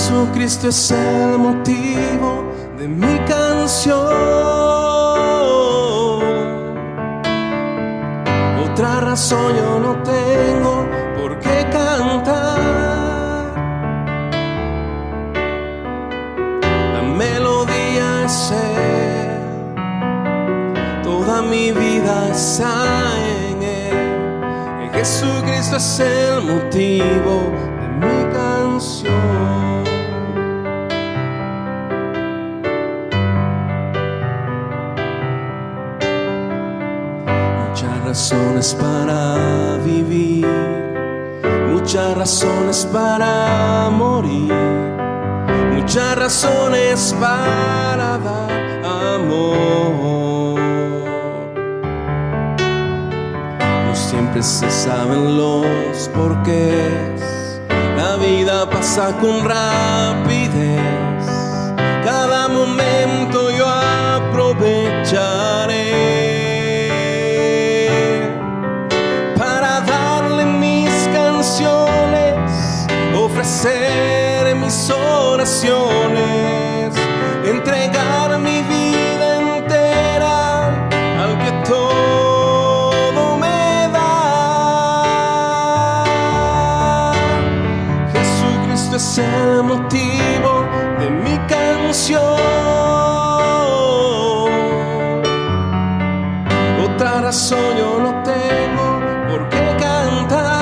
Jesucristo es el motivo de mi canción. Otra razón yo no tengo por qué cantar. La melodía es Él, toda mi vida está en Él. Jesucristo es el motivo de mi canción. Muchas razones para vivir, muchas razones para morir, muchas razones para dar amor. No siempre se saben los porqués, la vida pasa con rapidez. Cada momento yo aprovecharé ofrecer mis oraciones, entregar mi vida entera al que todo me da. Jesucristo es el motivo de mi canción. Otra razón yo no tengo por qué cantar.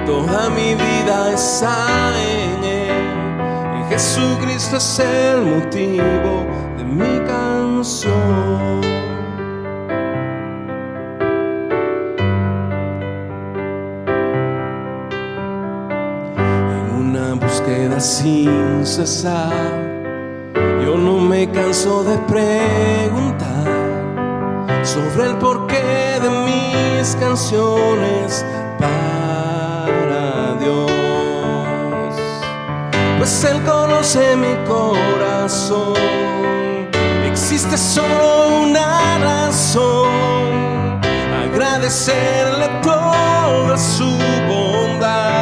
Toda mi vida está en Él, y Jesucristo es el motivo de mi canción. En una búsqueda sin cesar, yo no me canso de preguntar sobre el porqué de mis canciones para Dios, pues Él conoce mi corazón. Existe solo una razón: agradecerle toda su bondad.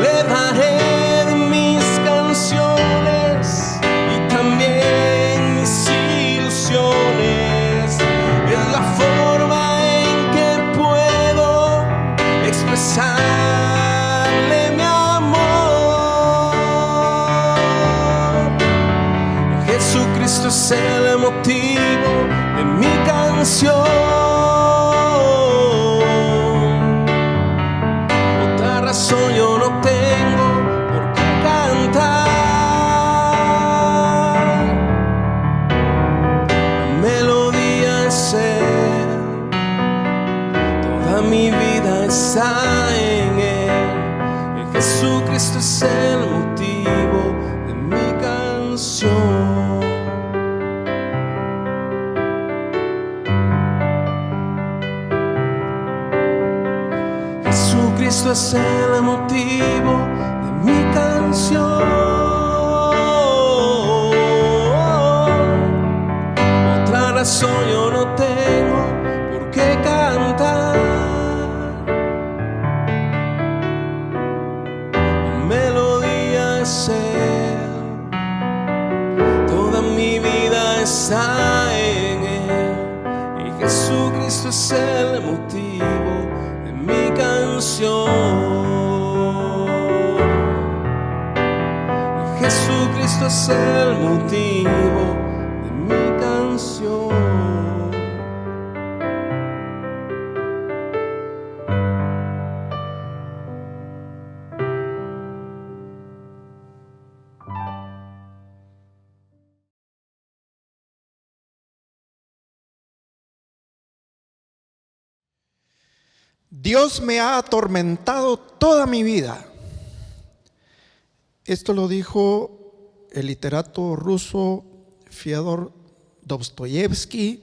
Le daré de mis canciones y también mis ilusiones. Es la forma en que puedo expresarle mi amor. Jesucristo es el motivo de mi canción. Otra razón yo no tengo por qué cantar. La melodía es Él, toda mi vida está en Él. Jesucristo es el motivo de mi canción. Jesucristo es el motivo de mi canción. Otra razón yo no tengo por qué cantar. La melodía es Él, toda mi vida está en Él, y Jesucristo es el motivo de mi canción. Jesucristo es el motivo de mi canción. Dios me ha atormentado toda mi vida. Esto lo dijo el literato ruso Fyodor Dostoyevsky,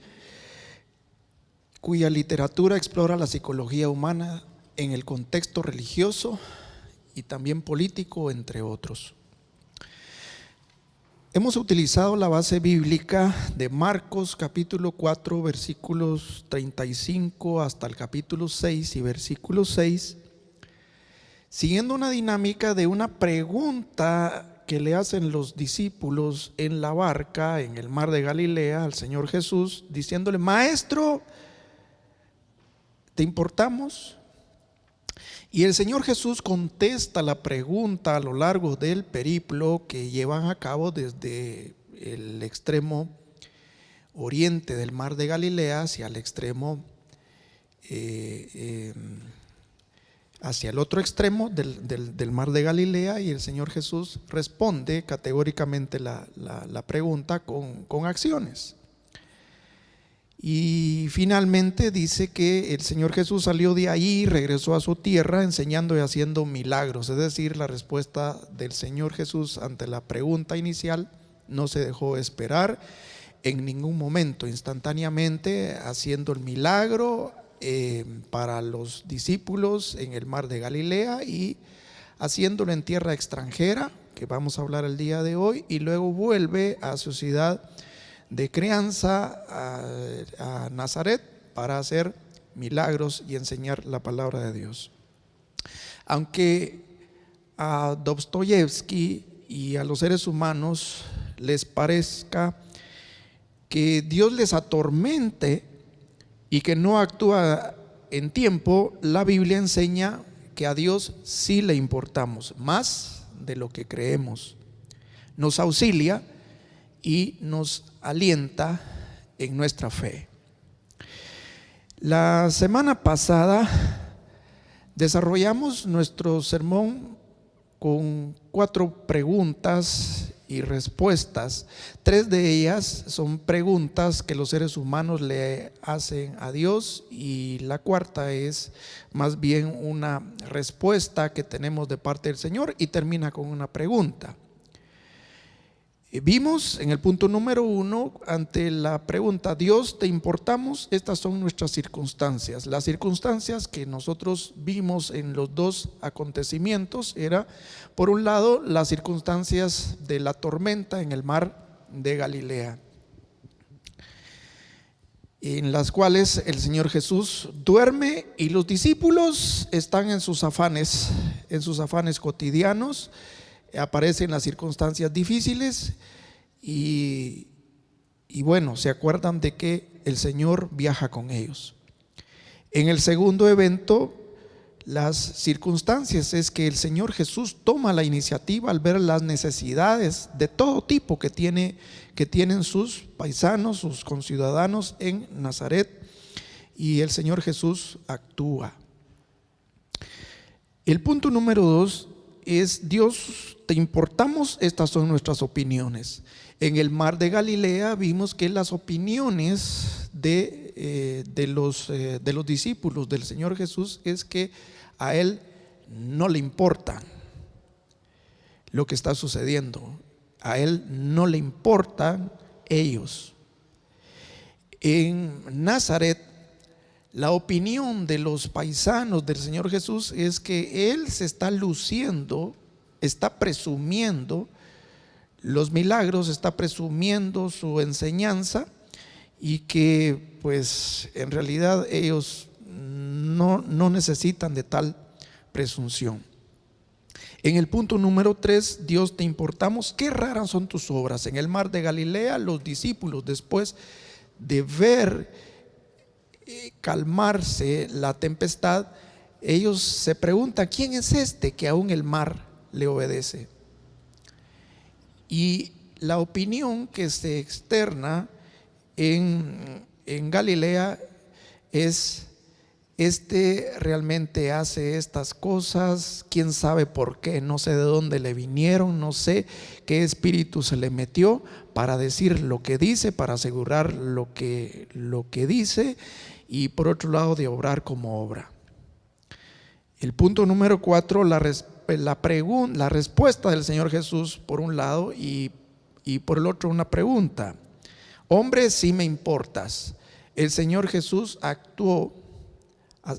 cuya literatura explora la psicología humana en el contexto religioso y también político, entre otros. Hemos utilizado la base bíblica de Marcos capítulo 4 versículos 35 hasta el capítulo 6 y versículo 6, siguiendo una dinámica de una pregunta que le hacen los discípulos en la barca en el mar de Galilea al Señor Jesús, diciéndole: Maestro, ¿te importamos? Y el Señor Jesús contesta la pregunta a lo largo del periplo que llevan a cabo desde el extremo oriente del mar de Galilea hacia el extremo, hacia el otro extremo del mar de Galilea, y el Señor Jesús responde categóricamente la pregunta con acciones. Y finalmente dice que el Señor Jesús salió de ahí y regresó a su tierra enseñando y haciendo milagros. Es decir, la respuesta del Señor Jesús ante la pregunta inicial no se dejó esperar en ningún momento, instantáneamente haciendo el milagro para los discípulos en el mar de Galilea y haciéndolo en tierra extranjera, que vamos a hablar el día de hoy, y luego vuelve a su ciudad de crianza, a Nazaret, para hacer milagros y enseñar la palabra de Dios. Aunque a Dostoyevsky y a los seres humanos les parezca que Dios les atormente y que no actúa en tiempo, la Biblia enseña que a Dios sí le importamos, más de lo que creemos. Nos auxilia y nos alienta en nuestra fe. La semana pasada desarrollamos nuestro sermón con 4 preguntas y respuestas. 3 de ellas son preguntas que los seres humanos le hacen a Dios, y la cuarta es más bien una respuesta que tenemos de parte del Señor y termina con una pregunta. Vimos en el punto número 1, ante la pregunta: Dios, ¿te importamos? Estas son nuestras circunstancias. Las circunstancias que nosotros vimos en los 2 acontecimientos era, por un lado, las circunstancias de la tormenta en el mar de Galilea, en las cuales el Señor Jesús duerme y los discípulos están en sus afanes cotidianos. Aparecen las circunstancias difíciles y bueno, se acuerdan de que el Señor viaja con ellos. En el segundo evento, las circunstancias es que el Señor Jesús toma la iniciativa al ver las necesidades de todo tipo que tienen sus paisanos, sus conciudadanos en Nazaret, y el Señor Jesús actúa. El punto número 2 es: Dios, ¿te importamos? Estas son nuestras opiniones. En el mar de Galilea vimos que las opiniones de los discípulos del Señor Jesús es que a Él no le importa lo que está sucediendo, a Él no le importan ellos. En Nazaret, la opinión de los paisanos del Señor Jesús es que Él se está luciendo, está presumiendo los milagros, está presumiendo su enseñanza, y que pues en realidad ellos no necesitan de tal presunción. En el punto número 3, Dios, ¿te importamos? Qué raras son tus obras. En el mar de Galilea, los discípulos, después de ver calmarse la tempestad, ellos se preguntan: ¿quién es este que aún el mar le obedece? Y la opinión que se externa en Galilea es: este realmente hace estas cosas, quién sabe por qué, no sé de dónde le vinieron, no sé qué espíritu se le metió para decir lo que dice, para asegurar lo que dice, y por otro lado de obrar como obra. El punto número 4, la respuesta del Señor Jesús por un lado, y por el otro una pregunta: hombre, si me importas. El Señor Jesús actuó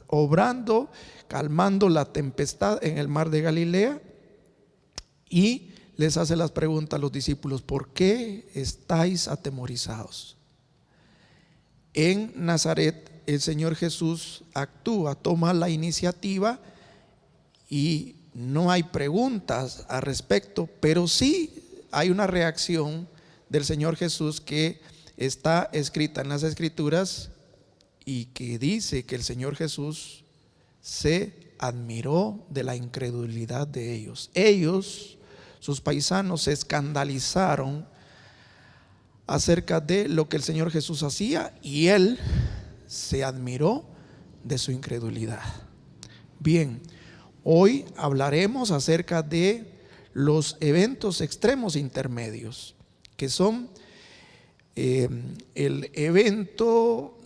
obrando, calmando la tempestad en el mar de Galilea, y les hace las preguntas a los discípulos: ¿por qué estáis atemorizados? En Nazaret el Señor Jesús actúa, toma la iniciativa y no hay preguntas al respecto, pero sí hay una reacción del Señor Jesús que está escrita en las Escrituras y que dice que el Señor Jesús se admiró de la incredulidad de ellos. Ellos, sus paisanos, se escandalizaron acerca de lo que el Señor Jesús hacía y Él se admiró de su incredulidad. Bien, hoy hablaremos acerca de los eventos extremos intermedios, que son el evento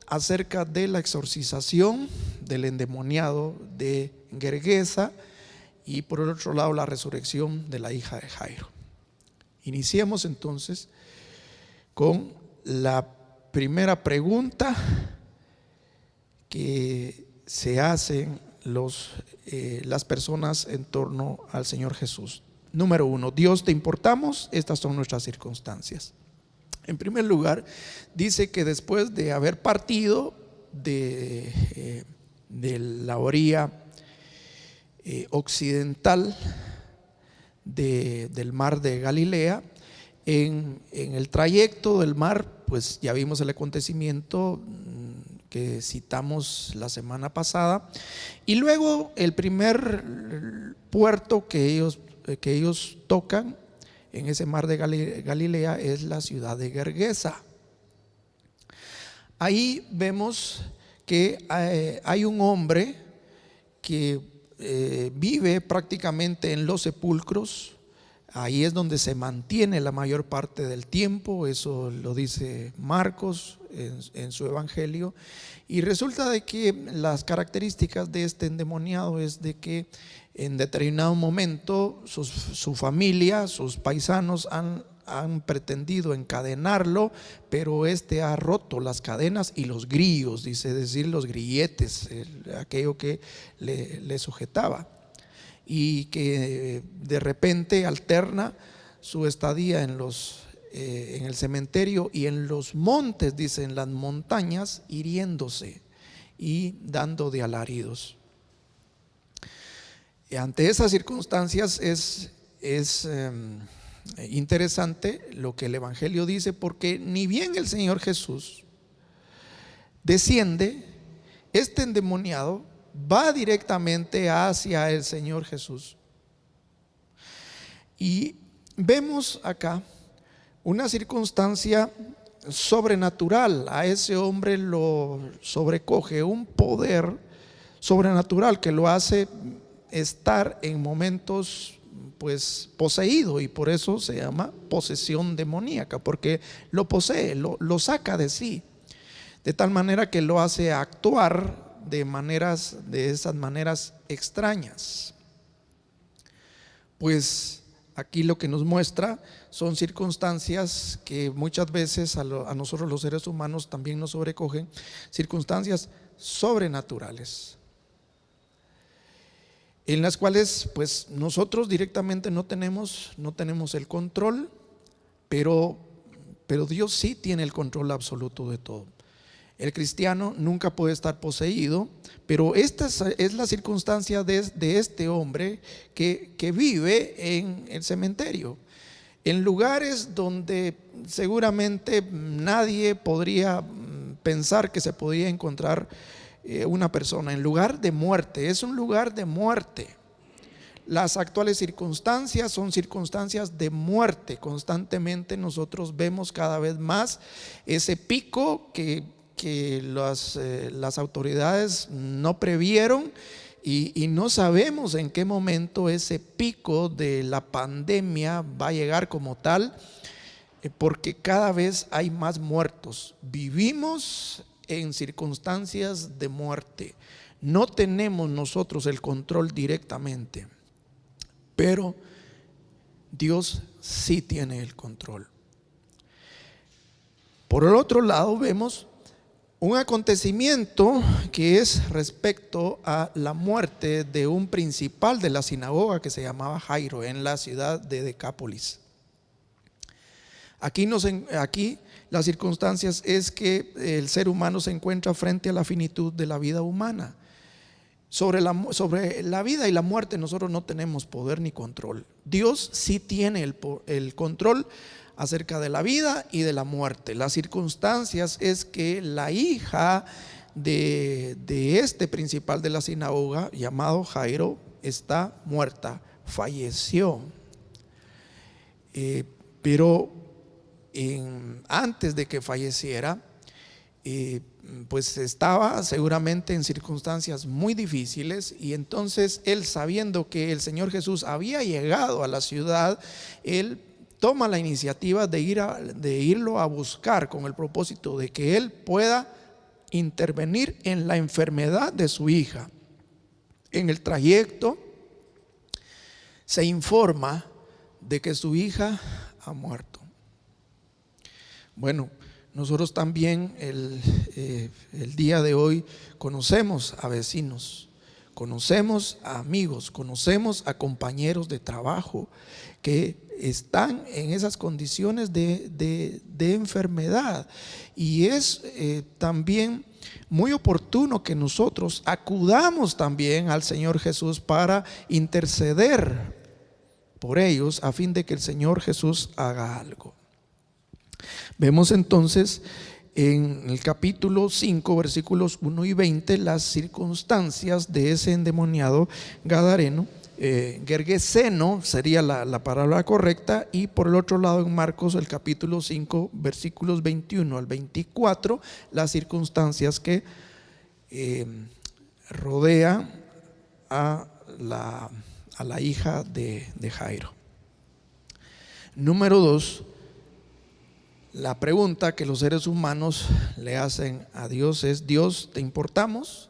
acerca de la exorcización del endemoniado de Gergesa y por el otro lado la resurrección de la hija de Jairo. Iniciemos entonces con la primera pregunta que se hacen las personas en torno al Señor Jesús. Número 1, ¿Dios te importamos? Estas son nuestras circunstancias. En primer lugar, dice que después de haber partido de la orilla occidental del mar de Galilea, en el trayecto del mar, pues ya vimos el acontecimiento que citamos la semana pasada, y luego el primer puerto que ellos tocan en ese mar de Galilea es la ciudad de Gergesa. Ahí vemos que hay un hombre que vive prácticamente en los sepulcros. Ahí es donde se mantiene la mayor parte del tiempo. Eso lo dice Marcos en su evangelio. Y resulta de que las características de este endemoniado es de que en determinado momento su familia, sus paisanos han pretendido encadenarlo, pero este ha roto las cadenas y los grillos, dice, es decir, los grilletes, aquello que le sujetaba. Y que de repente alterna su estadía en el cementerio y en los montes, dice, en las montañas, hiriéndose y dando de alaridos. Ante esas circunstancias es interesante lo que el Evangelio dice, porque ni bien el Señor Jesús desciende, este endemoniado va directamente hacia el Señor Jesús. Y vemos acá una circunstancia sobrenatural. A ese hombre lo sobrecoge un poder sobrenatural que lo hace estar en momentos pues poseído, y por eso se llama posesión demoníaca, porque lo posee, lo saca de sí, de tal manera que lo hace actuar de esas maneras extrañas. Pues aquí lo que nos muestra son circunstancias que muchas veces a nosotros los seres humanos también nos sobrecogen, circunstancias sobrenaturales, en las cuales pues nosotros directamente no tenemos el control, pero Dios sí tiene el control absoluto de todo. El cristiano nunca puede estar poseído, pero esta es la circunstancia de este hombre que vive en el cementerio, en lugares donde seguramente nadie podría pensar que se podía encontrar una persona, en lugar de muerte. Es un lugar de muerte. Las actuales circunstancias son circunstancias de muerte. Constantemente nosotros vemos cada vez más ese pico que las autoridades no previeron, y no sabemos en qué momento ese pico de la pandemia va a llegar como tal, porque cada vez hay más muertos. Vivimos en circunstancias de muerte. No tenemos nosotros el control directamente, pero Dios sí tiene el control. Por el otro lado vemos Un acontecimiento que es respecto a la muerte de un principal de la sinagoga que se llamaba Jairo en la ciudad de Decápolis. Aquí las circunstancias es que el ser humano se encuentra frente a la finitud de la vida humana. Sobre la vida y la muerte nosotros no tenemos poder ni control. Dios sí tiene el control acerca de la vida y de la muerte. Las circunstancias es que la hija de este principal de la sinagoga, llamado Jairo, está muerta, falleció. Pero antes de que falleciera, pues estaba seguramente en circunstancias muy difíciles, y entonces él, sabiendo que el Señor Jesús había llegado a la ciudad, él toma la iniciativa de irlo a buscar con el propósito de que él pueda intervenir en la enfermedad de su hija. En el trayecto se informa de que su hija ha muerto. Bueno, nosotros también el día de hoy conocemos a vecinos, conocemos a amigos, conocemos a compañeros de trabajo que están en esas condiciones de enfermedad, y es también muy oportuno que nosotros acudamos también al Señor Jesús para interceder por ellos a fin de que el Señor Jesús haga algo. Vemos entonces en el capítulo 5 versículos 1 y 20 las circunstancias de ese endemoniado gadareno. Gergeseno sería la palabra correcta, y por el otro lado en Marcos el capítulo 5 versículos 21 al 24 las circunstancias que rodean a la hija de Jairo. Número 2, la pregunta que los seres humanos le hacen a Dios es: Dios, ¿te importamos?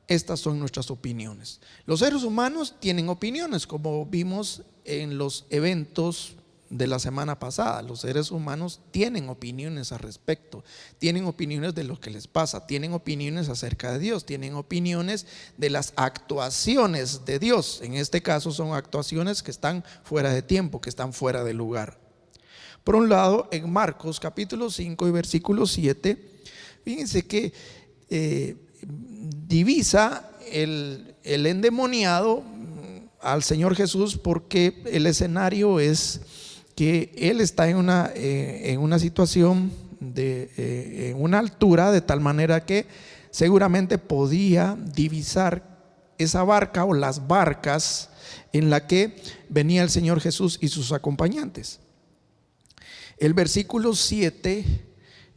Estas son nuestras opiniones. Los seres humanos tienen opiniones, como vimos en los eventos de la semana pasada. Los seres humanos tienen opiniones al respecto, tienen opiniones de lo que les pasa, tienen opiniones acerca de Dios, tienen opiniones de las actuaciones de Dios. En este caso son actuaciones que están fuera de tiempo, que están fuera de lugar. Por un lado, en Marcos capítulo 5 y versículo 7, fíjense que divisa el endemoniado al Señor Jesús, porque el escenario es que él está en una situación en una altura de tal manera que seguramente podía divisar esa barca o las barcas en la que venía el Señor Jesús y sus acompañantes. El versículo 7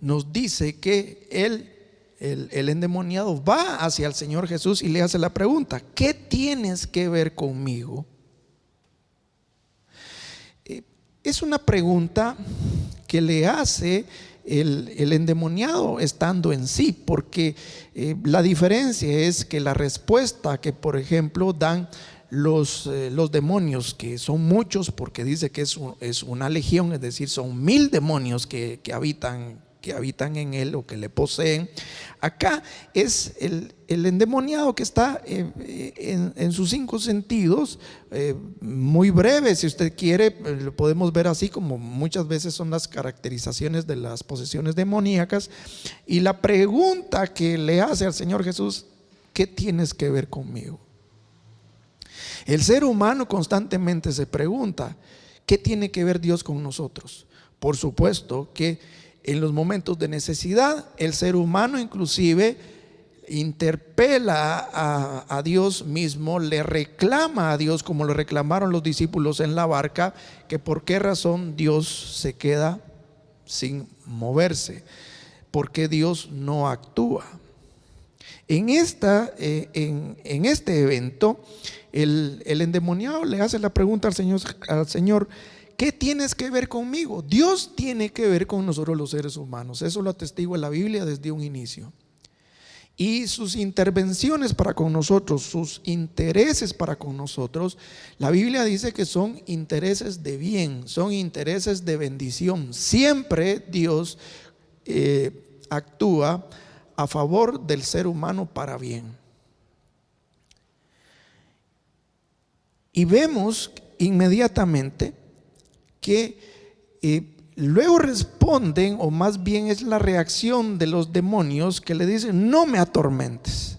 nos dice que el endemoniado va hacia el Señor Jesús y le hace la pregunta: ¿qué tienes que ver conmigo? Es una pregunta que le hace el endemoniado estando en sí, porque la diferencia es que la respuesta que, por ejemplo, dan los demonios, que son muchos, porque dice que es una legión, es decir, son 1000 demonios que habitan en él o que le poseen. Acá es el endemoniado que está en sus 5 sentidos, muy breve, si usted quiere, lo podemos ver así, como muchas veces son las caracterizaciones de las posesiones demoníacas. Y la pregunta que le hace al Señor Jesús: ¿qué tienes que ver conmigo? El ser humano constantemente se pregunta: ¿qué tiene que ver Dios con nosotros? Por supuesto que en los momentos de necesidad el ser humano inclusive interpela a Dios mismo, le reclama a Dios, como lo reclamaron los discípulos en la barca, que por qué razón Dios se queda sin moverse, por qué Dios no actúa. En este evento el endemoniado le hace la pregunta al Señor: ¿qué tienes que ver conmigo? Dios tiene que ver con nosotros los seres humanos. Eso lo atestigua la Biblia desde un inicio. Y sus intervenciones para con nosotros, sus intereses para con nosotros, la Biblia dice que son intereses de bien, son intereses de bendición. Siempre Dios actúa a favor del ser humano para bien. Y vemos inmediatamente que luego responden, o más bien es la reacción de los demonios que le dicen: no me atormentes.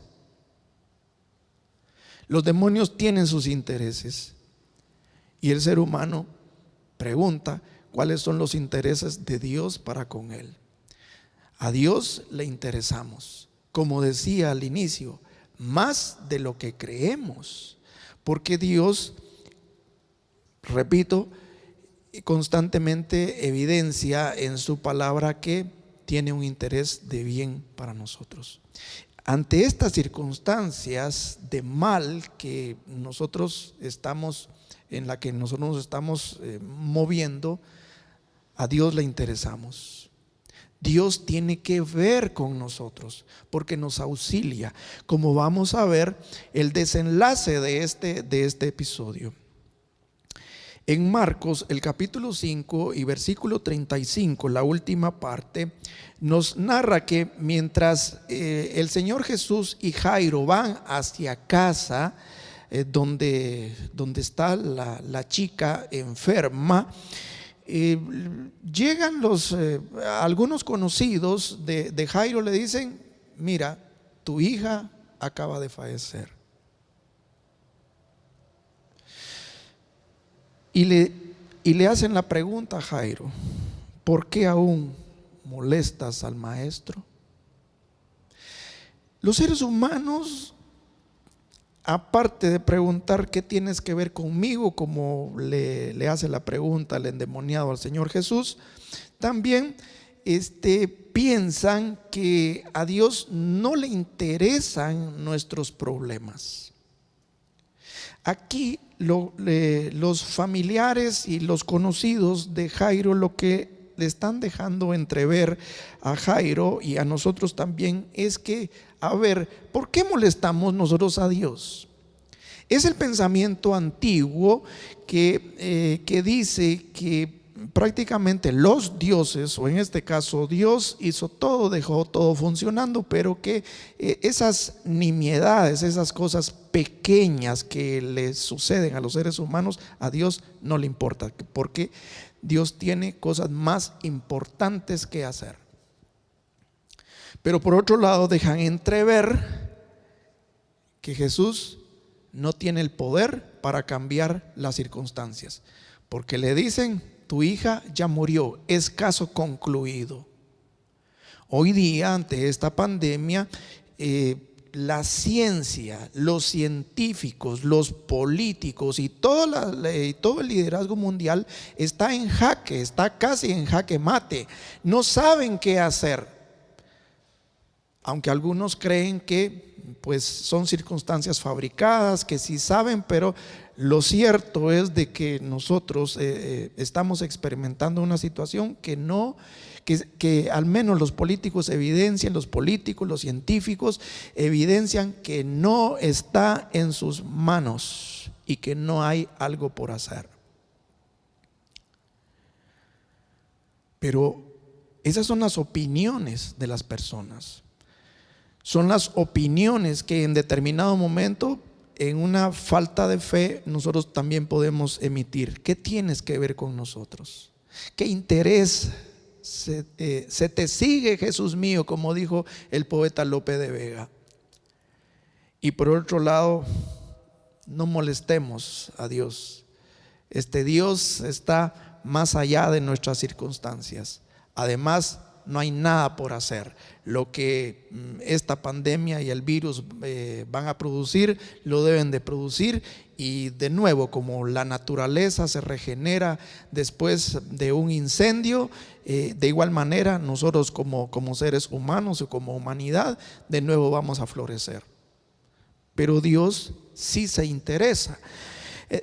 Los demonios tienen sus intereses y el ser humano pregunta cuáles son los intereses de Dios para con él. A Dios le interesamos, como decía al inicio, más de lo que creemos, porque Dios, repito, constantemente evidencia en su palabra que tiene un interés de bien para nosotros. Ante estas circunstancias de mal que nosotros estamos, en la que nosotros nos estamos moviendo, a Dios le interesamos. Dios tiene que ver con nosotros porque nos auxilia, como vamos a ver el desenlace de este episodio. En Marcos, el capítulo 5 y versículo 35, la última parte, nos narra que mientras el Señor Jesús y Jairo van hacia casa, donde está la chica enferma, llegan algunos conocidos de Jairo, le dicen: mira, tu hija acaba de fallecer. Y le hacen la pregunta a Jairo: ¿por qué aún molestas al maestro? Los seres humanos, aparte de preguntar qué tienes que ver conmigo, como le hace la pregunta el endemoniado al Señor Jesús, también piensan que a Dios no le interesan nuestros problemas. Aquí los familiares y los conocidos de Jairo lo que le están dejando entrever a Jairo y a nosotros también es que, a ver, ¿por qué molestamos nosotros a Dios? Es el pensamiento antiguo que dice que prácticamente los dioses, o en este caso Dios, hizo todo, dejó todo funcionando, pero que esas nimiedades, esas cosas pequeñas que le suceden a los seres humanos, a Dios no le importa, porque Dios tiene cosas más importantes que hacer. Pero por otro lado dejan entrever que Jesús no tiene el poder para cambiar las circunstancias, porque le dicen: tu hija ya murió, es caso concluido. Hoy día, ante esta pandemia, la ciencia, los científicos, los políticos y todo el liderazgo mundial está en jaque, está casi en jaque mate. No saben qué hacer, aunque algunos creen que pues son circunstancias fabricadas, que sí saben, pero lo cierto es de que nosotros estamos experimentando una situación que al menos los políticos evidencian, los políticos, los científicos evidencian que no está en sus manos y que no hay algo por hacer. Pero esas son las opiniones de las personas. Son las opiniones que en determinado momento, en una falta de fe, nosotros también podemos emitir. ¿Qué tienes que ver con nosotros? ¿Qué interés se te sigue, Jesús mío?, como dijo el poeta Lope de Vega. Y por otro lado, no molestemos a Dios. Dios está más allá de nuestras circunstancias. Además, no hay nada por hacer. Lo que esta pandemia y el virus van a producir, lo deben de producir. Y de nuevo, como la naturaleza se regenera después de un incendio, de igual manera nosotros como seres humanos o como humanidad, de nuevo vamos a florecer. Pero Dios sí se interesa,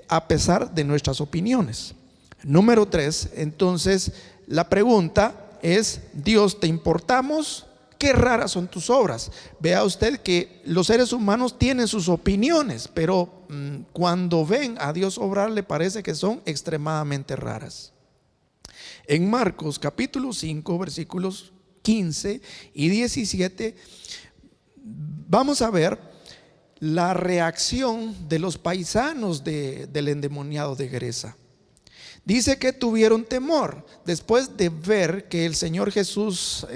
a pesar de nuestras opiniones. Número 3, entonces la pregunta es: Dios, ¿te importamos? Qué raras son tus obras. Vea usted que los seres humanos tienen sus opiniones, pero cuando ven a Dios obrar, le parece que son extremadamente raras. En Marcos capítulo 5 versículos 15 y 17, vamos a ver la reacción de los paisanos del endemoniado de Gerasa. Dice que tuvieron temor después de ver que el Señor Jesús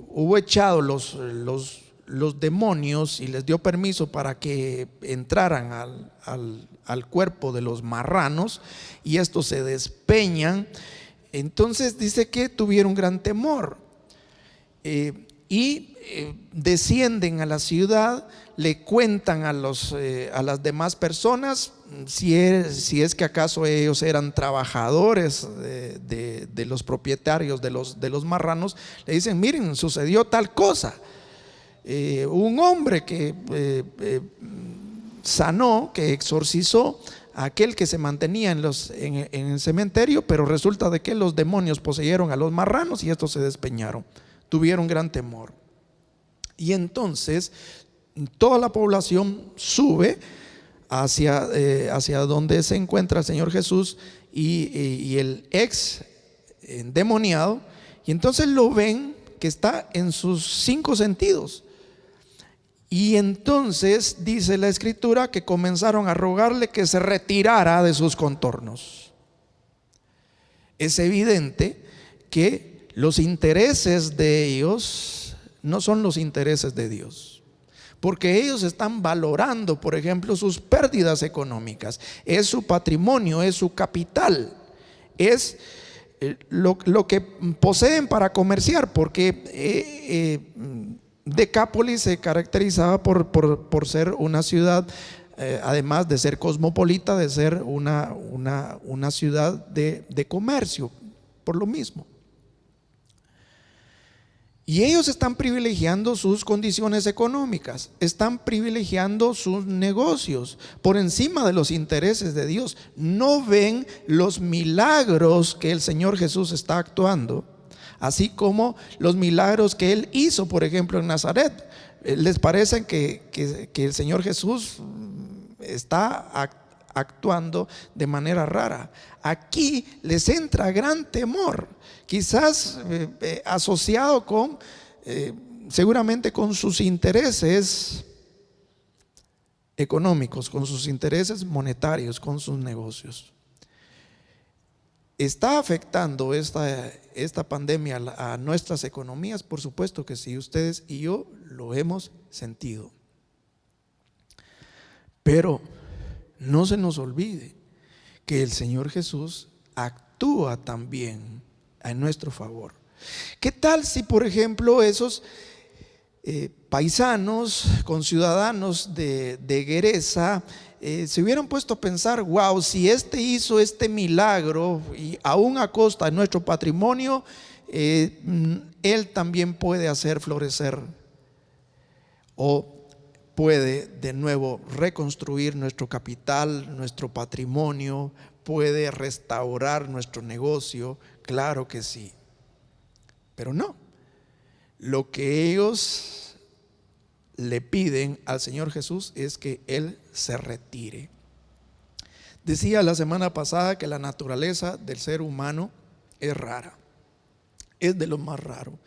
hubo echado los demonios y les dio permiso para que entraran al cuerpo de los marranos, y estos se despeñan. Entonces dice que tuvieron gran temor y descienden a la ciudad, le cuentan a las demás personas si es que acaso ellos eran trabajadores de los propietarios de los marranos. Le dicen: miren, sucedió tal cosa, un hombre que sanó, que exorcizó a aquel que se mantenía en el cementerio, pero resulta de que los demonios poseyeron a los marranos y estos se despeñaron. Tuvieron gran temor. Y entonces toda la población sube hacia donde se encuentra el Señor Jesús y el ex endemoniado, y entonces lo ven que está en sus 5 sentidos. Y entonces dice la Escritura que comenzaron a rogarle que se retirara de sus contornos. Es evidente que los intereses de ellos no son los intereses de Dios, porque ellos están valorando, por ejemplo, sus pérdidas económicas. Es su patrimonio, es su capital, es lo que poseen para comerciar, porque Decápolis se caracterizaba por ser una ciudad, además de ser cosmopolita, de ser una ciudad de comercio, por lo mismo. Y ellos están privilegiando sus condiciones económicas, están privilegiando sus negocios por encima de los intereses de Dios. No ven los milagros que el Señor Jesús está actuando, así como los milagros que Él hizo, por ejemplo, en Nazaret. Les parece que el Señor Jesús está actuando de manera rara. Aquí les entra gran temor, quizás asociado con seguramente con sus intereses económicos, con sus intereses monetarios, con sus negocios. ¿Está afectando esta pandemia a nuestras economías? Por supuesto que sí, ustedes y yo lo hemos sentido. Pero no se nos olvide que el Señor Jesús actúa también en nuestro favor. ¿Qué tal si, por ejemplo, esos paisanos, conciudadanos de Gerasa, se hubieran puesto a pensar: wow, si este hizo este milagro y aún a costa de nuestro patrimonio, Él también puede hacer florecer o puede de nuevo reconstruir nuestro capital, nuestro patrimonio, puede restaurar nuestro negocio? Claro que sí. Pero no, lo que ellos le piden al Señor Jesús es que Él se retire. Decía la semana pasada que la naturaleza del ser humano es rara, es de lo más raro.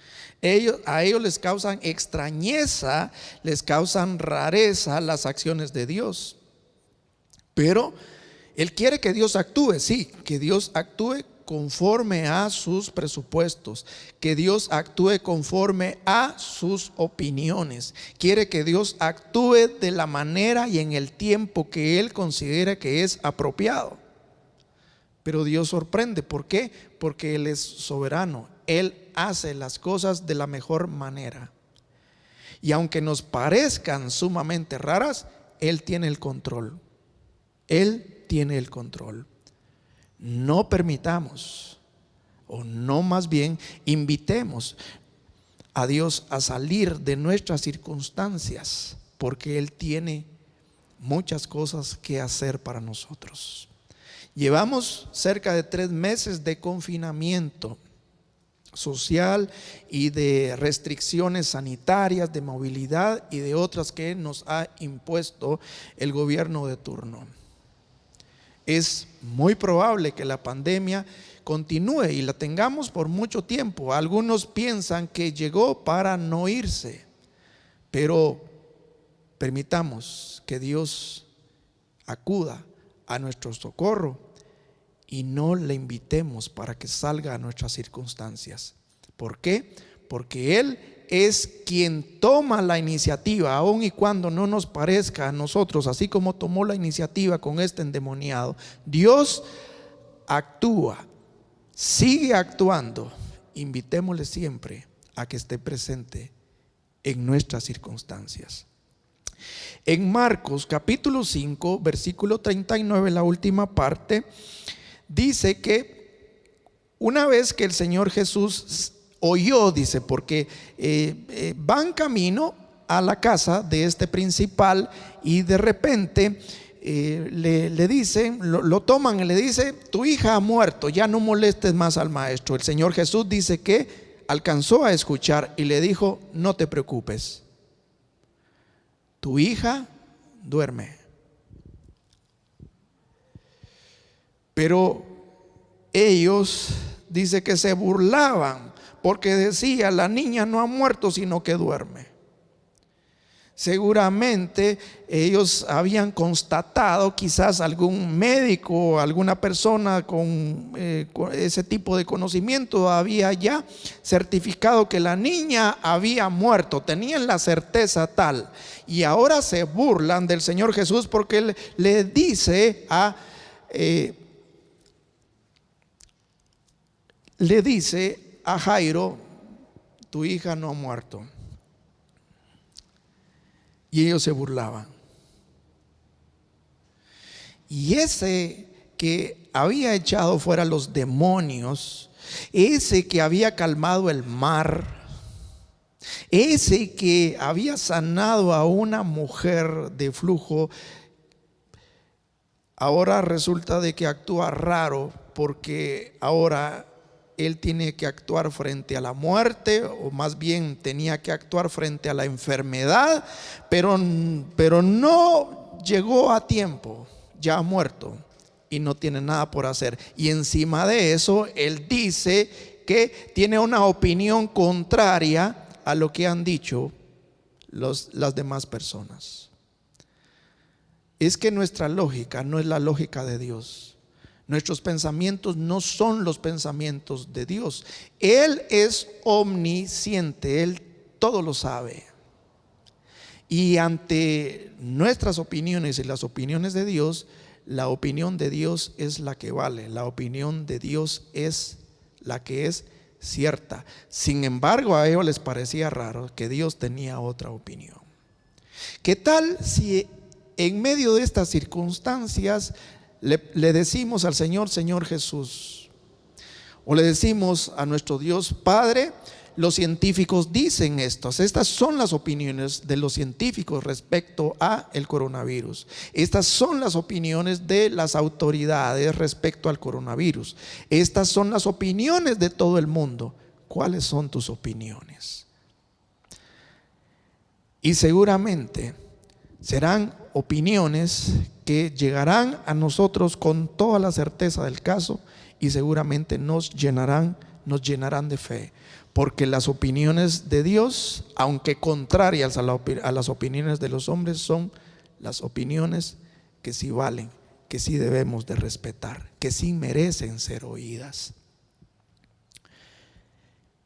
A ellos les causan extrañeza, les causan rareza las acciones de Dios. Pero Él quiere que Dios actúe, sí, que Dios actúe conforme a sus presupuestos, que Dios actúe conforme a sus opiniones. Quiere que Dios actúe de la manera y en el tiempo que Él considera que es apropiado. Pero Dios sorprende. ¿Por qué? Porque Él es soberano. Él hace las cosas de la mejor manera. Y aunque nos parezcan sumamente raras, Él tiene el control. Él tiene el control. No permitamos, o no, más bien invitemos a Dios a salir de nuestras circunstancias, porque Él tiene muchas cosas que hacer para nosotros. Llevamos cerca de 3 meses de confinamiento social y de restricciones sanitarias, de movilidad y de otras que nos ha impuesto el gobierno de turno. Es muy probable que la pandemia continúe y la tengamos por mucho tiempo. Algunos piensan que llegó para no irse, pero permitamos que Dios acuda a nuestro socorro y no le invitemos para que salga a nuestras circunstancias. ¿Por qué? Porque Él es quien toma la iniciativa, aun y cuando no nos parezca a nosotros, así como tomó la iniciativa con este endemoniado. Dios actúa, sigue actuando. Invitémosle siempre a que esté presente en nuestras circunstancias. En Marcos capítulo 5, versículo 39, la última parte, dice que una vez que el Señor Jesús oyó, dice, porque van camino a la casa de este principal y de repente le dicen, lo toman y le dice: tu hija ha muerto, ya no molestes más al maestro. El Señor Jesús dice que alcanzó a escuchar y le dijo: no te preocupes, tu hija duerme. Pero ellos, dice que se burlaban porque decía: la niña no ha muerto sino que duerme. Seguramente ellos habían constatado, quizás algún médico, alguna persona con ese tipo de conocimiento había ya certificado que la niña había muerto, tenían la certeza tal, y ahora se burlan del Señor Jesús porque Él le dice a Jairo: tu hija no ha muerto. Y ellos se burlaban. Y ese que había echado fuera los demonios, ese que había calmado el mar, ese que había sanado a una mujer de flujo, ahora resulta de que actúa raro, porque ahora él tiene que actuar frente a la muerte, o más bien tenía que actuar frente a la enfermedad, pero no llegó a tiempo, ya ha muerto y no tiene nada por hacer. Y encima de eso, él dice que tiene una opinión contraria a lo que han dicho las demás personas. Es que nuestra lógica no es la lógica de Dios. Nuestros pensamientos no son los pensamientos de Dios. Él es omnisciente, Él todo lo sabe. Y ante nuestras opiniones y las opiniones de Dios, la opinión de Dios es la que vale. La opinión de Dios es la que es cierta. Sin embargo, a ellos les parecía raro que Dios tenía otra opinión. ¿Qué tal si en medio de estas circunstancias le decimos al Señor: Señor Jesús, o le decimos a nuestro Dios Padre, los científicos dicen estas son las opiniones de los científicos respecto a el coronavirus, estas son las opiniones de las autoridades respecto al coronavirus, estas son las opiniones de todo el mundo, ¿cuáles son tus opiniones? Y seguramente serán opiniones que llegarán a nosotros con toda la certeza del caso, y seguramente nos llenarán de fe, porque las opiniones de Dios, aunque contrarias a las opiniones de los hombres, son las opiniones que sí valen, que sí debemos de respetar, que sí merecen ser oídas.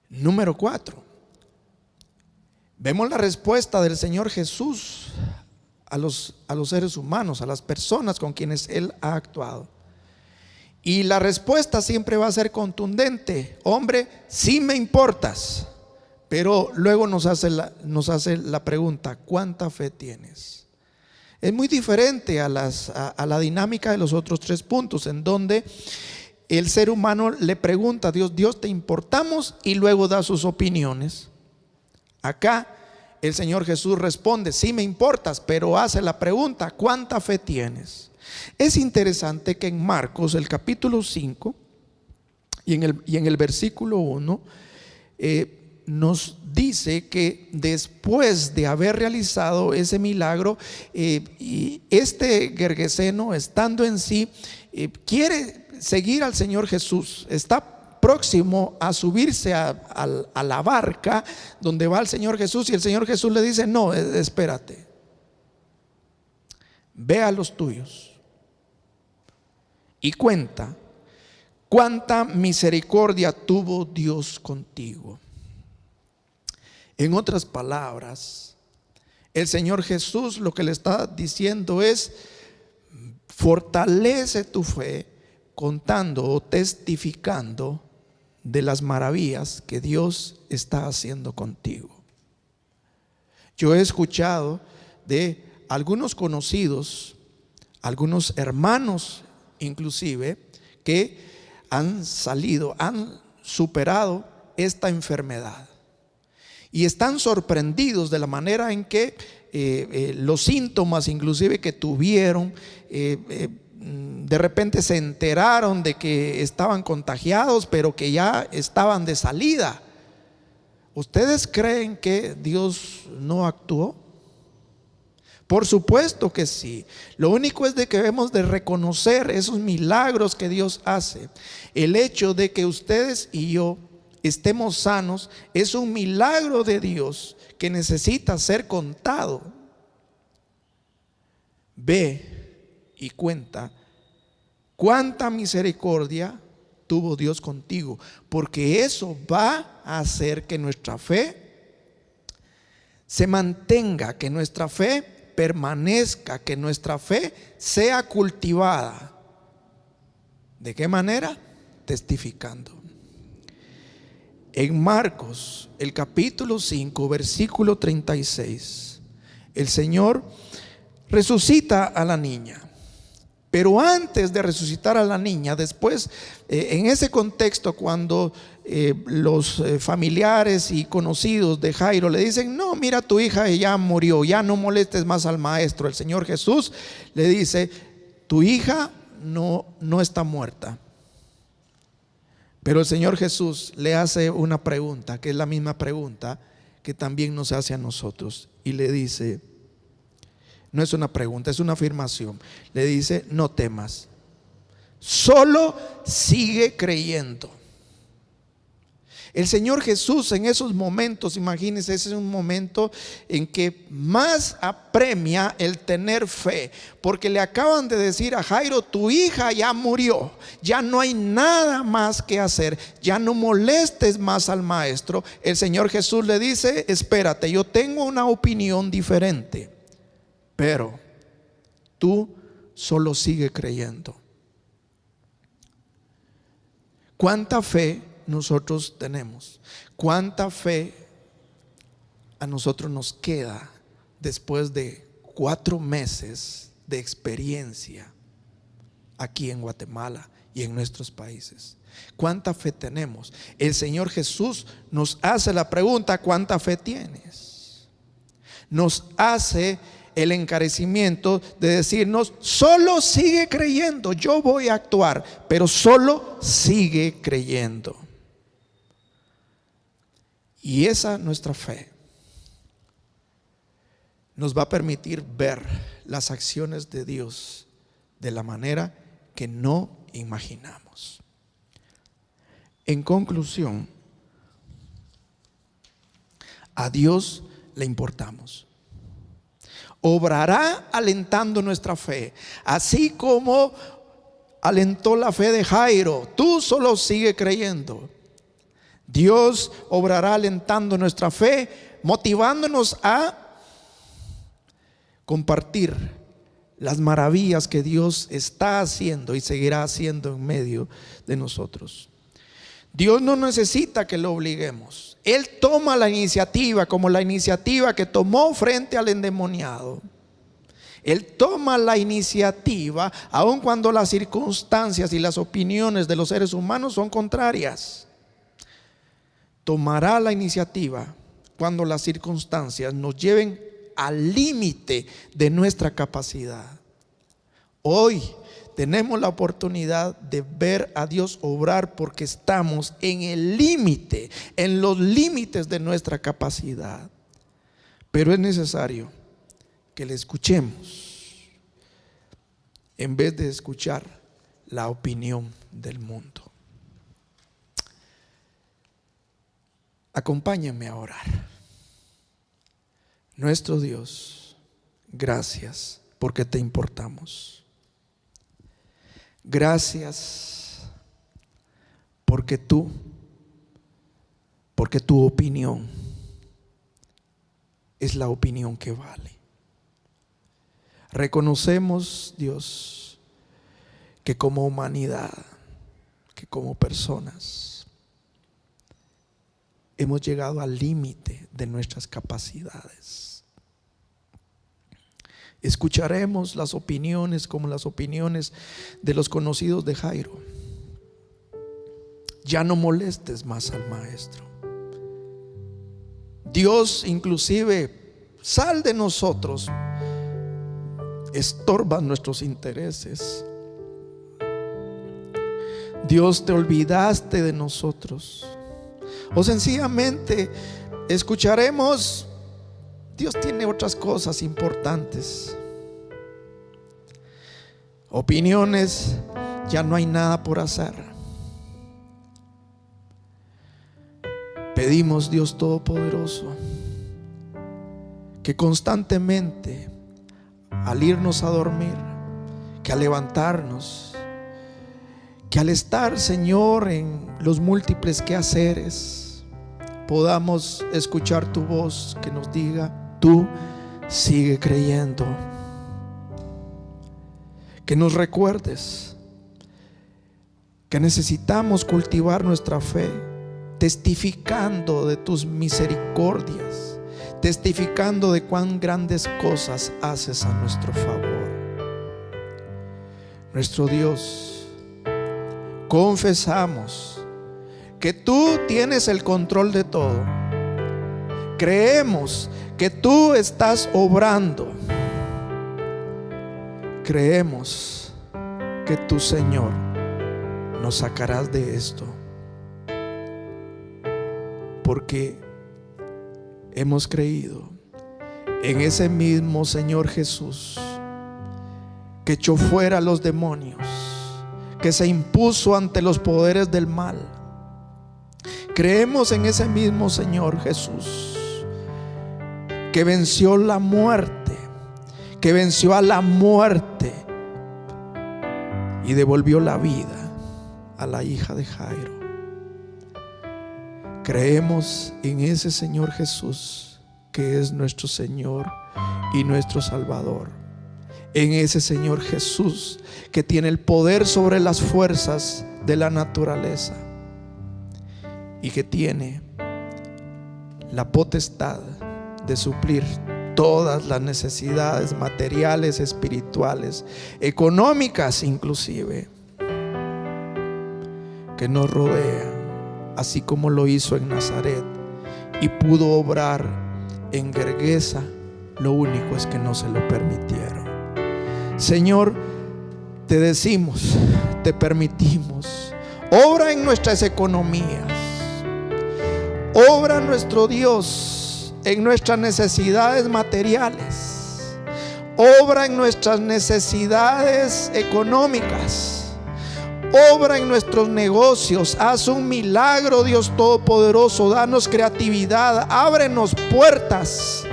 Número 4, vemos la respuesta del Señor Jesús a los seres humanos, a las personas con quienes Él ha actuado. Y la respuesta siempre va a ser contundente: hombre, sí me importas. Pero luego nos hace la pregunta: ¿cuánta fe tienes? Es muy diferente a la dinámica de los otros 3 puntos, en donde el ser humano le pregunta a Dios: Dios, ¿te importamos? Y luego da sus opiniones. Acá el Señor Jesús responde: sí me importas, pero hace la pregunta: ¿cuánta fe tienes? Es interesante que en Marcos, el capítulo 5 y en el versículo 1, nos dice que después de haber realizado ese milagro, y este Gergeseno, estando en sí, quiere seguir al Señor Jesús. Está próximo a subirse a la barca donde va el Señor Jesús, y el Señor Jesús le dice: no, espérate, ve a los tuyos y cuenta cuánta misericordia tuvo Dios contigo. En otras palabras, el Señor Jesús lo que le está diciendo es: fortalece tu fe contando o testificando de las maravillas que Dios está haciendo contigo. Yo he escuchado de algunos conocidos, algunos hermanos inclusive, que han superado esta enfermedad. Y están sorprendidos de la manera en que los síntomas inclusive que tuvieron, de repente se enteraron de que estaban contagiados, pero que ya estaban de salida. ¿Ustedes creen que Dios no actuó? Por supuesto que sí. Lo único es de que debemos de reconocer esos milagros que Dios hace. El hecho de que ustedes y yo estemos sanos es un milagro de Dios que necesita ser contado. Ve y cuenta cuánta misericordia tuvo Dios contigo, porque eso va a hacer que nuestra fe se mantenga, que nuestra fe permanezca, que nuestra fe sea cultivada. ¿De qué manera? Testificando. En Marcos, el capítulo 5, versículo 36, el Señor resucita a la niña. Pero antes de resucitar a la niña, después, en ese contexto, cuando los familiares y conocidos de Jairo le dicen: no, mira, tu hija ya murió, ya no molestes más al maestro, el Señor Jesús le dice: tu hija no está muerta. Pero el Señor Jesús le hace una pregunta, que es la misma pregunta que también nos hace a nosotros, y le dice, no es una pregunta, es una afirmación. Le dice: no temas, solo sigue creyendo. El Señor Jesús en esos momentos, imagínense, ese es un momento en que más apremia el tener fe, porque le acaban de decir a Jairo: tu hija ya murió, ya no hay nada más que hacer, ya no molestes más al maestro. El Señor Jesús le dice: espérate, yo tengo una opinión diferente, pero tú solo sigue creyendo. ¿Cuánta fe nosotros tenemos? ¿Cuánta fe a nosotros nos queda después de 4 meses de experiencia aquí en Guatemala y en nuestros países? ¿Cuánta fe tenemos? El Señor Jesús nos hace la pregunta: ¿cuánta fe tienes? Nos hace el encarecimiento de decirnos: solo sigue creyendo, yo voy a actuar, pero solo sigue creyendo. Y esa nuestra fe nos va a permitir ver las acciones de Dios de la manera que no imaginamos. En conclusión, a Dios le importamos. Obrará alentando nuestra fe, así como alentó la fe de Jairo. Tú solo sigue creyendo. Dios obrará alentando nuestra fe, motivándonos a compartir las maravillas que Dios está haciendo y seguirá haciendo en medio de nosotros. Dios no necesita que lo obliguemos. Él toma la iniciativa, como la iniciativa que tomó frente al endemoniado. Él toma la iniciativa aun cuando las circunstancias y las opiniones de los seres humanos son contrarias. Tomará la iniciativa cuando las circunstancias nos lleven al límite de nuestra capacidad. Hoy tenemos la oportunidad de ver a Dios obrar porque estamos en el límite, en los límites de nuestra capacidad. Pero es necesario que le escuchemos en vez de escuchar la opinión del mundo. Acompáñame a orar. Nuestro Dios, gracias porque te importamos. Gracias porque tu opinión es la opinión que vale. Reconocemos, Dios, que como humanidad, que como personas, hemos llegado al límite de nuestras capacidades. Escucharemos las opiniones como las opiniones de los conocidos de Jairo. Ya no molestes más al maestro. Dios, inclusive, sal de nosotros. Estorban nuestros intereses. Dios, te olvidaste de nosotros. O sencillamente escucharemos: Dios tiene otras cosas importantes. Opiniones: ya no hay nada por hacer. Pedimos, Dios Todopoderoso, que constantemente, al irnos a dormir, que al levantarnos, que al estar, Señor, en los múltiples quehaceres, podamos escuchar tu voz que nos diga: tú sigue creyendo. Que nos recuerdes que necesitamos cultivar nuestra fe, testificando de tus misericordias, testificando de cuán grandes cosas haces a nuestro favor. Nuestro Dios, confesamos que tú tienes el control de todo. Creemos que tú estás obrando. Creemos que tú, Señor, nos sacarás de esto, porque hemos creído en ese mismo Señor Jesús que echó fuera a los demonios, que se impuso ante los poderes del mal. Creemos en ese mismo Señor Jesús que venció la muerte, que venció a la muerte y devolvió la vida a la hija de Jairo. Creemos en ese Señor Jesús que es nuestro Señor y nuestro Salvador. En ese Señor Jesús que tiene el poder sobre las fuerzas de la naturaleza y que tiene la potestad de suplir todas las necesidades materiales, espirituales, económicas inclusive, que nos rodean, así como lo hizo en Nazaret y pudo obrar en Gergesa. Lo único es que no se lo permitieron. Señor, te decimos, te permitimos, obra en nuestras economías, obra, nuestro Dios, en nuestras necesidades materiales, obra en nuestras necesidades económicas, obra en nuestros negocios. Haz un milagro, Dios Todopoderoso. Danos creatividad, ábrenos puertas,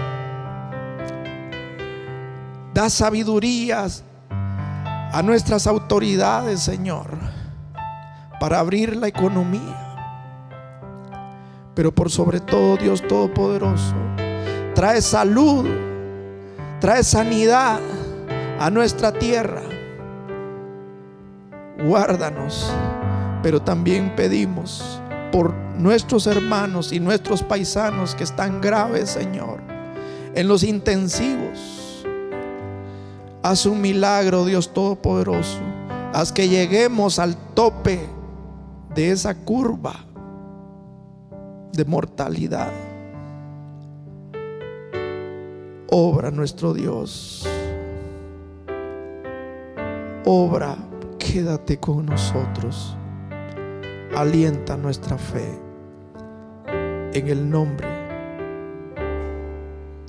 da sabidurías a nuestras autoridades, Señor, para abrir la economía. Pero por sobre todo, Dios Todopoderoso, trae salud, trae sanidad a nuestra tierra. Guárdanos, pero también pedimos por nuestros hermanos y nuestros paisanos que están graves, Señor, en los intensivos. Haz un milagro, Dios Todopoderoso. Haz que lleguemos al tope de esa curva de mortalidad. Obra, nuestro Dios. Obra quédate con nosotros, alienta nuestra fe, en el nombre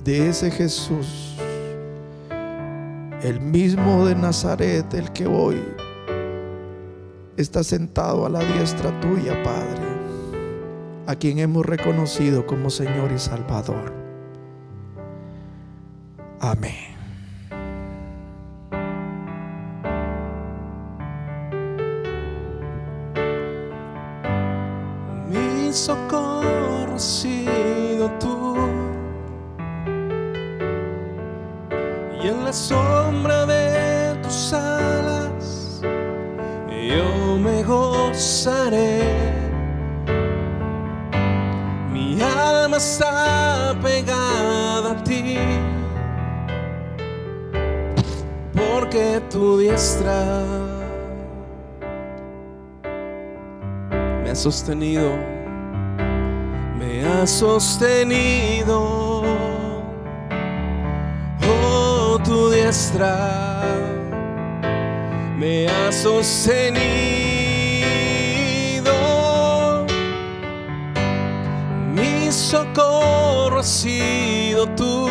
de ese Jesús, el mismo de Nazaret, el que hoy está sentado a la diestra tuya, Padre, a quien hemos reconocido como Señor y Salvador. Amén. Mi socorro has sido tú, y en la sombra de tus alas yo me gozaré. Mi alma está pegada a ti, porque tu diestra me ha sostenido, me ha sostenido. Oh, tu diestra me ha sostenido. Mi socorro has sido tú,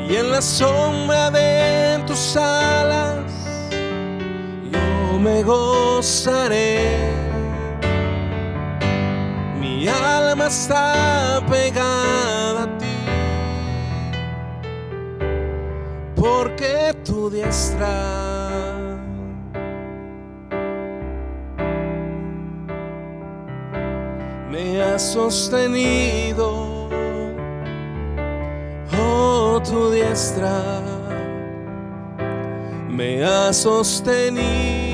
y en la sombra de tus alas yo me gozaré. Mi alma está pegada a ti, porque tu diestra me ha sostenido. Oh, tu diestra me ha sostenido.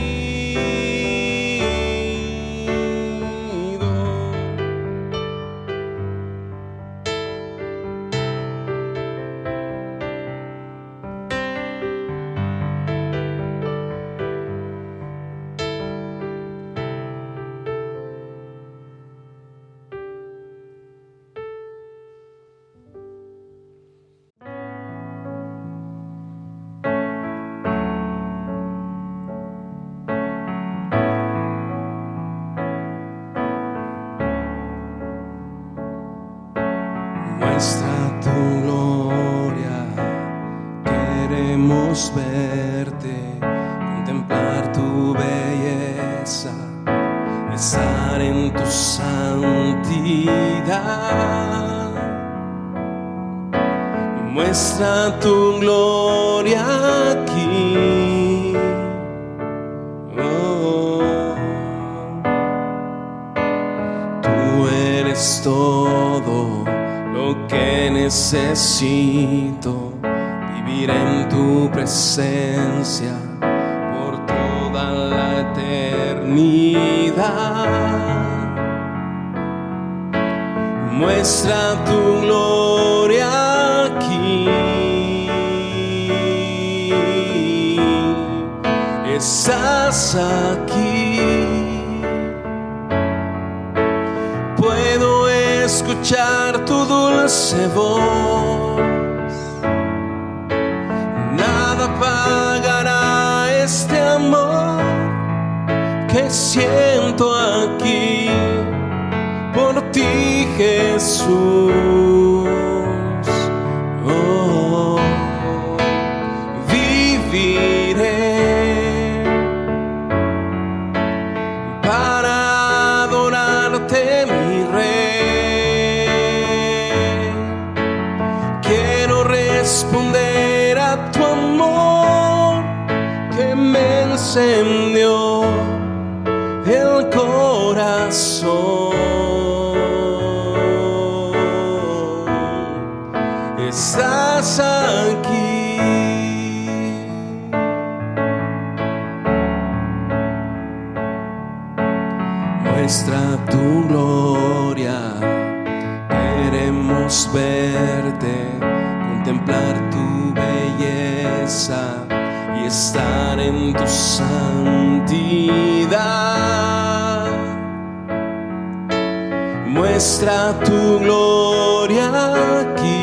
Muestra tu gloria, queremos verte, contemplar tu belleza, estar en tu santidad. Muestra tu gloria aquí. Oh, tú eres todo lo que necesito, vivir en tu presencia por toda la eternidad. Muestra tu gloria aquí. Estás aquí. Puedo escuchar tu dulce voz. Nada apagará este amor que siento aquí por ti, Jesús. Oh, viviré para adorarte, mi Rey. Quiero responder a tu amor que me encendió el corazón. Estás aquí. Muestra tu gloria, queremos verte, contemplar tu belleza y estar en tu santidad. Muestra tu gloria aquí.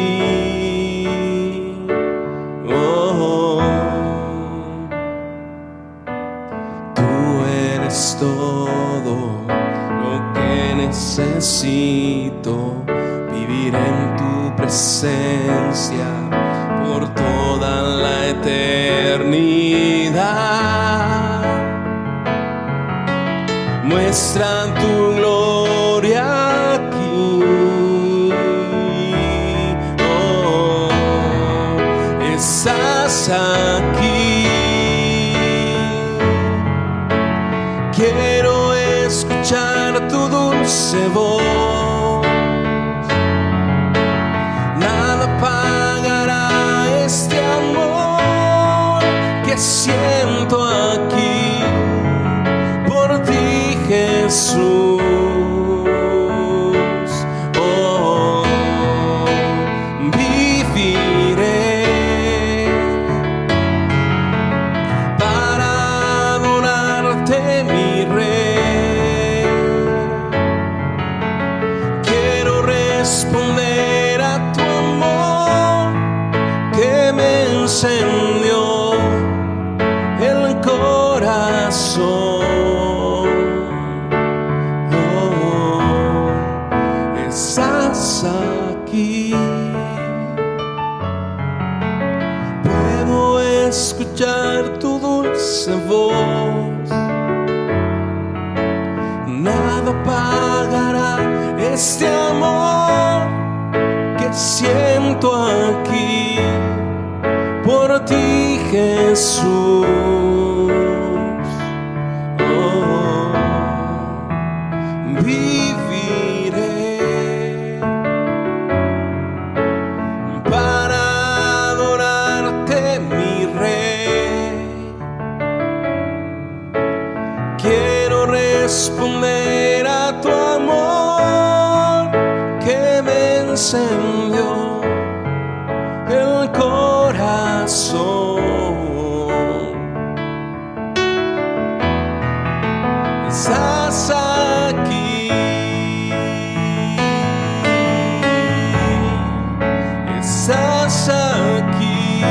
Oh, necesito vivir en tu presencia por toda la eternidad. Muestra tu gloria aquí. Oh, estás aquí. Quiero escuchar tu dulce voz. Nada apagará este amor que siento aquí por ti, Jesús. Oh, viviré para adorarte, mi Rey. Quiero responder a tu amor que me encendió el corazón. Estás aquí. Puedo escuchar tu dulce voz. Nada apagará este amor que siento aquí por ti, Jesús. Oh, viviré para adorarte, mi Rey. Quiero responder a tu amor que me encendió el corazón. Estás aquí. Estás aquí.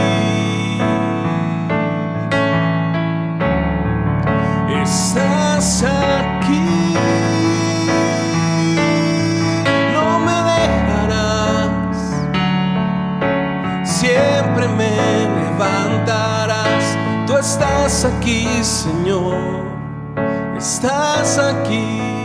Estás aquí. No me dejarás. Siempre me levantarás. Tú estás aquí, Señor. Estás aquí.